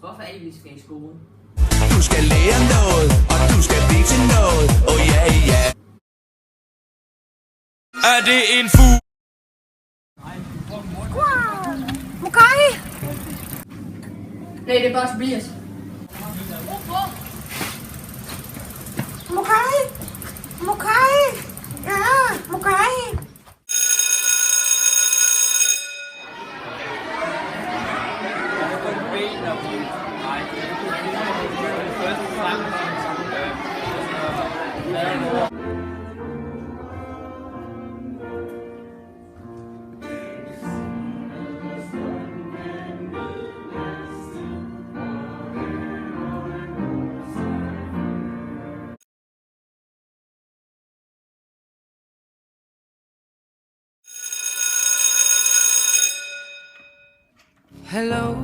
Hvorfor er det, vi skal i skole? Du skal lære noget, og du skal blive til noget. Oh yeah, yeah. Er det en fugl? Mukai! Nej, det er bare Tobias. Mukai! Mukai! Ja, Mukai! Hello.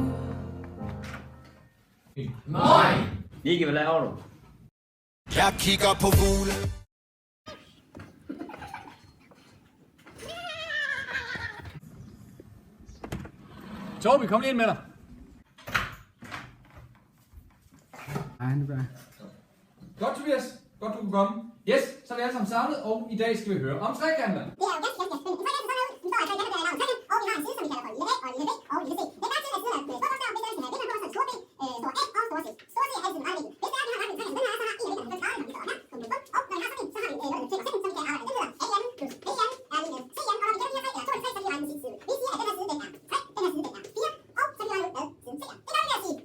Ikke, hvad laver du? Jeg kigger på fugle. Tobi, kom lige ind med dig. Ej, det gør jeg. Godt, Tobias. Godt, du kunne komme. Yes, så er vi alle sammen samlet, og i dag skal vi høre om trekanter. Det er jo ganske spændende. Vi får næsten sådan ud. Vi får altså trekanter, der er navn trekanter, og vi har en side, som vi kalder for lille a og lille b og lille c. Det er bare til, at siderne med små bogstaver, hvis der skal have det, man får så stor b, stor a og stor c. Stor c er altid meget vigtigt. Hvis det er, vi har ret i trekant, den her, så har en af vinkerne, den klarer, når vi står her, som bliver og når vi har sådan en, så har vi noget til procenten, som vi kan arbejde. Den hedder an plus bn er lige med cn, og når vi gennem de her 3 eller 2 eller 3, så kan vi regne den sidste side. Vi siger, at den her side, den er 3, den her side, den er 4, og så kan vi regne ud med siden c'er. Det gør vi ved at sige,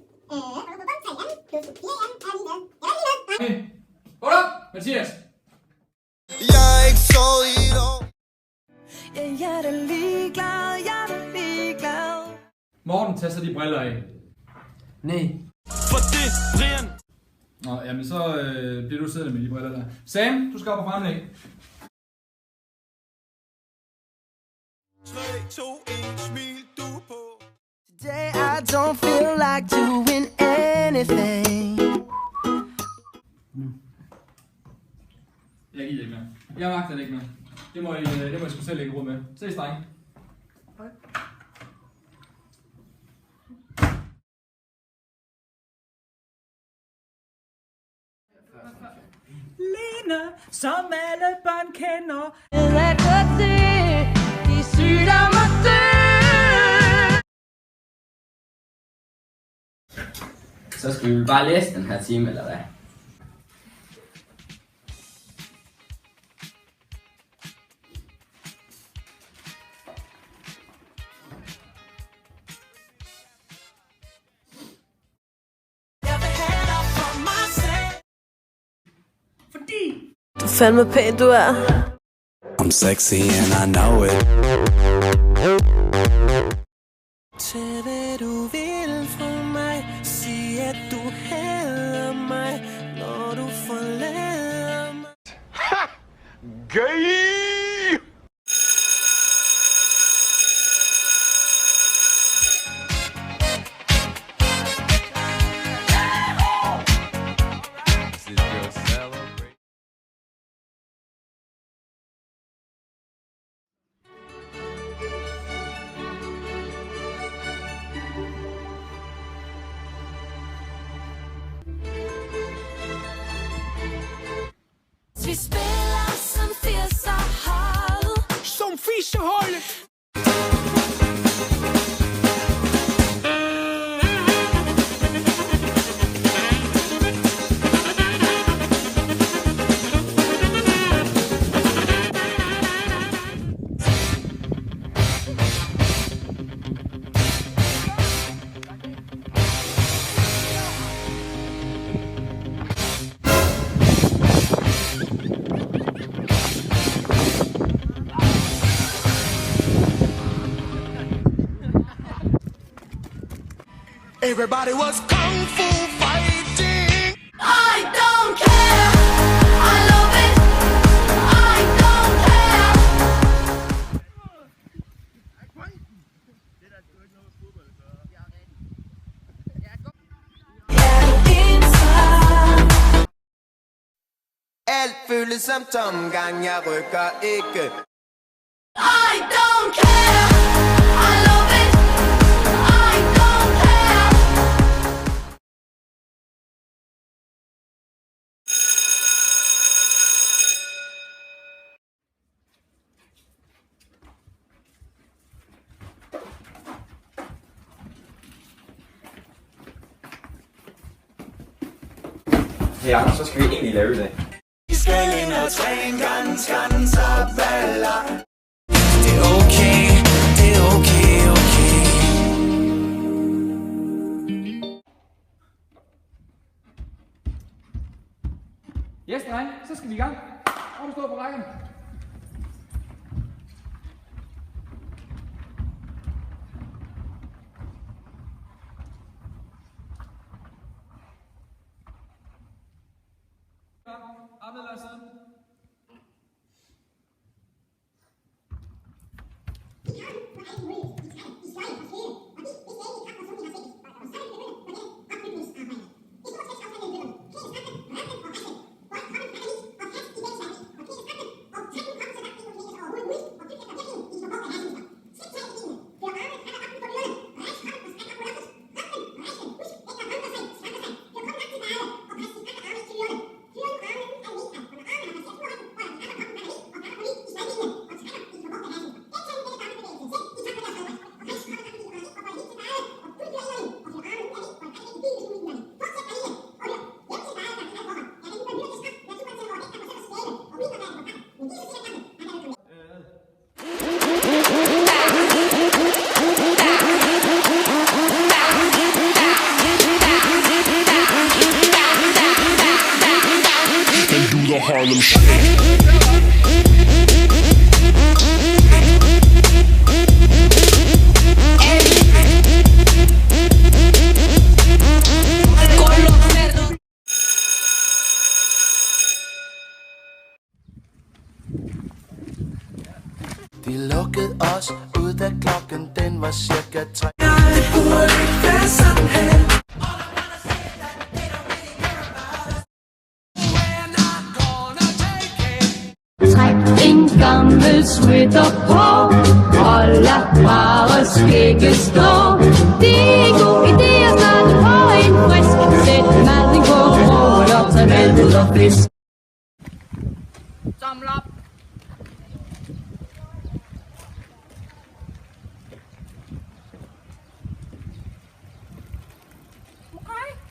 3n plus 4n er lige med, jeg er lige med, Hold op, Mathias. Jeg er ikke sovet i et år. Jeg er da ligeglad, jeg er da ligeglad. Morten, tag så de briller af. Nej. For det, Brian. Nå, jamen så bliver du siddende med de briller der. Sam, du skal op og fremlægge. 3, 2, 1, smil du på. Today I don't feel like doing anything. Jeg gider ikke mere. Jeg magter det ikke mere. Det må I sgu selv lægge råd med. Ses, drenge. Lene, som alle børn kender. Jeg kan se, de sygdomme dø. Så skal vi bare læse den her time, eller hvad? Fordi Du er fandme pæn, du er. I'm sexy and I know it. Tag hvad du vil fra mig. Sig at du hader mig, når du forlader mig. Gay! Vi spiller som 80'er hold. Som fiskeholdet. Everybody was kung fu fighting. I don't care. I love it. I don't care. Alt føles som tomgang, jeg rykker ikke. I don't care. I love it. I don't care. Hey Anders, så skal vi egentlig lave i dag. Vi skal ind og træne intervaller. Det er okay, det er okay, okay. Yes, dreng, så skal vi i gang. Og du står på rækken. Armet eller siden. Harlem Shake. De lukkede os ud, da klokken den var cirka 3. Det burde ikke være sådan her. Træk en gammel sweater på, og lad bare skægget stå. Det er en god idé at starte på en frisk. Sæt maden på brød og tag med ud og fisk. Samle op. Okay.